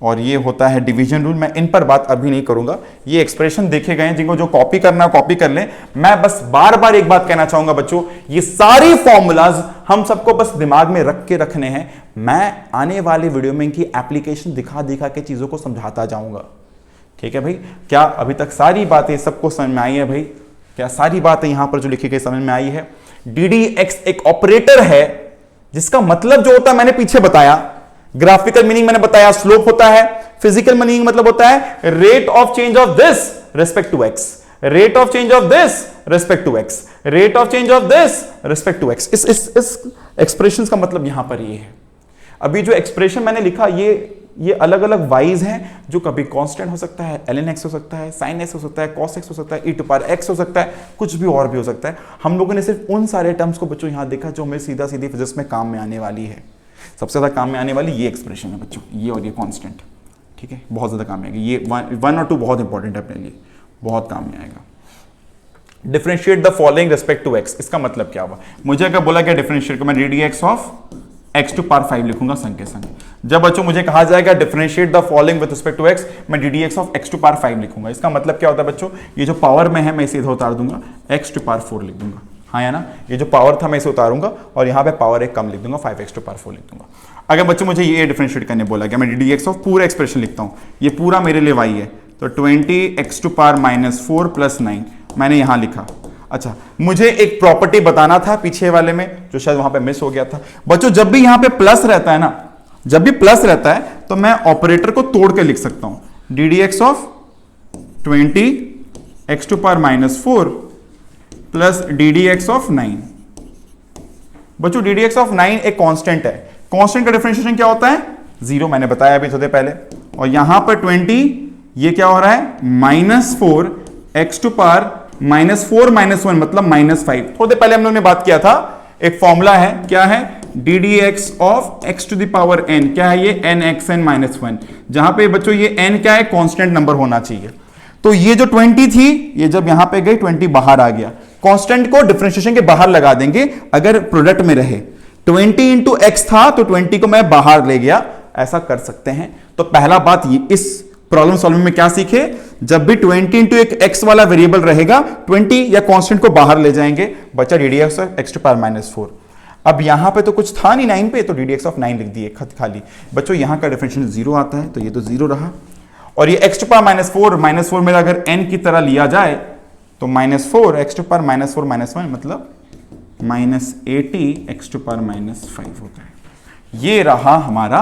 और ये होता है डिवीजन रूल। मैं इन पर बात अभी नहीं करूंगा, ये एक्सप्रेशन देखे गए हैं, जिनको जो कॉपी करना है कॉपी कर लें। मैं बस बार बार एक बात कहना चाहूंगा बच्चों, ये सारी फॉर्मूलाज हम सबको बस दिमाग में रख के रखने हैं। मैं आने वाले वीडियो में इनकी एप्लीकेशन दिखा दिखा के चीजों को समझाता जाऊंगा, ठीक है भाई। क्या अभी तक सारी बातें सबको समझ में आई है भाई? क्या सारी बातें यहां पर जो लिखी गई समझ में आई है? डी डी एक्स एक ऑपरेटर है जिसका मतलब जो होता है मैंने पीछे बताया, ग्राफिकल मीनिंग मैंने बताया स्लोप होता है, फिजिकल मीनिंग मतलब होता है rate of change of this respect to x, rate of change of this respect to x, rate of change of this respect to x. इस एक्सप्रेशंस का मतलब यहां पर ये है। अभी जो एक्सप्रेशन मैंने लिखा ये अलग अलग वाइज हैं, जो कभी कांस्टेंट हो सकता है, ln x हो सकता है, sin x हो सकता है, cos x हो सकता है, e टू पावर x हो सकता है, कुछ भी और भी हो सकता है। हम लोगों ने सिर्फ उन सारे टर्म्स को बच्चों यहां देखा जो हमें सीधा सीधी फिजिक्स में काम में आने वाली है। सबसे ज्यादा काम में आने वाली ये एक्सप्रेशन है बच्चों, ये और ये कांस्टेंट, ठीक है, बहुत ज्यादा काम में आएगी। ये 1 और 2 बहुत इंपॉर्टेंट है अपने लिए, बहुत काम में आएगा। Differentiate the following respect to x, इसका मतलब क्या हुआ? मुझे अगर बोला क्या डिफरेंशिएट को, मैं d d x of x to power 5 लिखूंगा संग के संग। जब बच्चों मुझे कहा जाएगा differentiate the following with respect to x, मैं d d x of x to power 5 लिखूंगा। इसका मतलब क्या होता है बच्चों, ये जो पावर में है मैं इसे इधर उतार दूंगा, एक्स टू पावर 4 लिख दूंगा, हाँ या ना, ये जो पावर था मैं इसे उतारूंगा और यहाँ पे पावर एक कम लिख दूंगा, 5x टू पावर 4 लिख दूंगा। अगर बच्चों मुझे ये डिफरेंशिएट करने बोला गया, मैं डी डी एक्स ऑफ पूरा एक्सप्रेशन लिखता हूँ, ये पूरा मेरे लिए y है, तो 20x टू पावर -4 प्लस 9 मैंने यहाँ लिखा। अच्छा, मुझे एक प्रॉपर्टी बताना था पीछे वाले में जो शायद वहां पे मिस हो गया था बच्चों, जब भी यहां पे प्लस रहता है ना, जब भी प्लस रहता है तो मैं ऑपरेटर को तोड़ के लिख सकता हूं, d d x of 20x to power -4 plus d d x of 9। बच्चों डी डी एक्स ऑफ 9 एक कांस्टेंट है, कांस्टेंट का डिफरेंशिएशन क्या होता है, 0, मैंने बताया अभी थोड़े पहले, और यहां पर 20 ये क्या हो रहा है, -4x टू पावर -4 -1 मतलब -5। थोड़े पहले हम लोग ने बात किया था, एक फॉर्मूला है, क्या है, d d x of x to the power n, क्या है ये, nxn -1, जहां पे बच्चों ये n क्या है, कांस्टेंट नंबर होना चाहिए। तो ये जो 20 थी, ये जब यहां पे गई 20 बाहर आ गया, कांस्टेंट को डिफरेंशिएशन के बाहर लगा देंगे अगर प्रोडक्ट में रहे। 20 इंटू एक्स था तो 20 को मैं बाहर ले गया, ऐसा कर सकते हैं। तो पहला बात ये इस प्रॉब्लम सॉल्विंग में क्या सीखे, जब भी 20 इंटू एक एक्स वाला वेरिएबल रहेगा 20 या कांस्टेंट को बाहर ले जाएंगे, बचा d d x of x to power -4। अब यहां पे तो कुछ था नहीं 9 पे, तो डी डी एक्स ऑफ 9 लिख दिए खत खाली। बच्चों यहां का डिफरेंशिएशन 0 आता है, तो ये तो 0 रहा, और ये एक्स टू पावर -4 में अगर n की तरह लिया जाए तो -4 एक्स टू पावर -4 -1 मतलब -80 एक्स टू पावर -5 होता है। ये रहा हमारा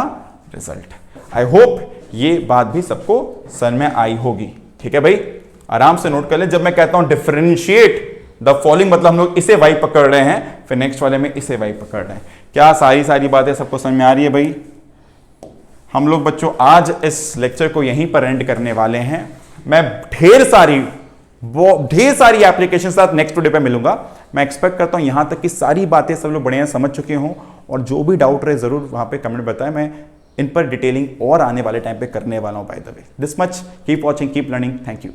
रिजल्ट। आई होप ये बात भी सबको समझ में आई होगी, ठीक है भाई, आराम से नोट कर ले। जब मैं कहता हूं डिफरेंशिएट द फॉलोइंग मतलब हम लोग इसे y पकड़ रहे हैं, फिर नेक्स्ट वाले में इसे y पकड़ रहे हैं। क्या सारी बातें सबको समझ में आ रही है भाई? हम लोग बच्चों आज इस लेक्चर को यहीं पर एंड करने वाले हैं। मैं ढेर सारी एप्लीकेशन साथ नेक्स्ट वीडियो पे मिलूंगा। मैं एक्सपेक्ट करता हूं यहां तक की सारी बातें सब लोग बढ़िया समझ चुके हों, और जो भी डाउट रहे जरूर वहां पे कमेंट बताएं, मैं इन पर डिटेलिंग और आने वाले टाइम पे करने वाला हूं। By the way, this much, keep watching, keep learning, thank you.